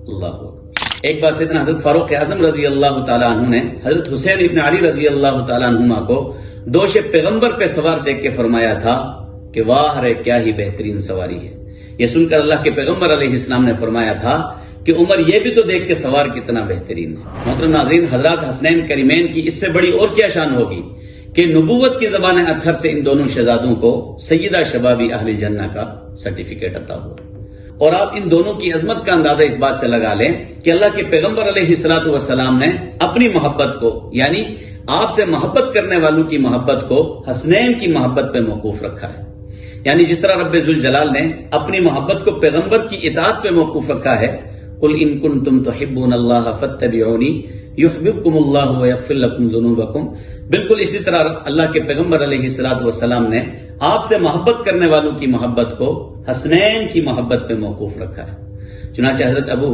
اللہ اکبر۔ ایک بار سیدنا حضرت فاروق اعظم رضی اللہ تعالیٰ عنہ نے حضرت حسین ابن علی رضی اللہ تعالیٰ عنہما کو دوش پیغمبر پہ سوار دیکھ کے فرمایا تھا کہ واہ رے کیا ہی بہترین سواری ہے۔ یہ سن کر اللہ کے پیغمبر علیہ السلام نے فرمایا تھا کہ عمر یہ بھی تو دیکھ کے سوار کتنا بہترین ہے۔ محترم ناظرین، حضرات حسنین کریمین کی اس سے بڑی اور کیا شان ہوگی کہ نبوت کی زبان اطہر سے ان دونوں شہزادوں کو سیدہ شبابی اہل جنہ کا سرٹیفکیٹ عطا ہوا۔ اور آپ ان دونوں کی عظمت کا اندازہ اس بات سے لگا لیں کہ اللہ کے پیغمبر علیہ الصلوۃ والسلام نے اپنی محبت کو، یعنی آپ سے محبت کرنے والوں کی محبت کو حسنین کی محبت پہ موقوف رکھا ہے۔ یعنی جس طرح رب ذوالجلال نے اپنی محبت کو پیغمبر کی اطاعت پہ موقوف رکھا ہے، قل ان کنتم تحبون اللہ فاتبعونی یحببکم اللہ ویغفر لکم ذنوبکم، بالکل اسی طرح اللہ کے پیغمبر علیہ الصلوۃ والسلام نے آپ سے محبت کرنے والوں کی محبت کو حسنین کی محبت پہ موقوف رکھا ہے۔ چنانچہ حضرت ابو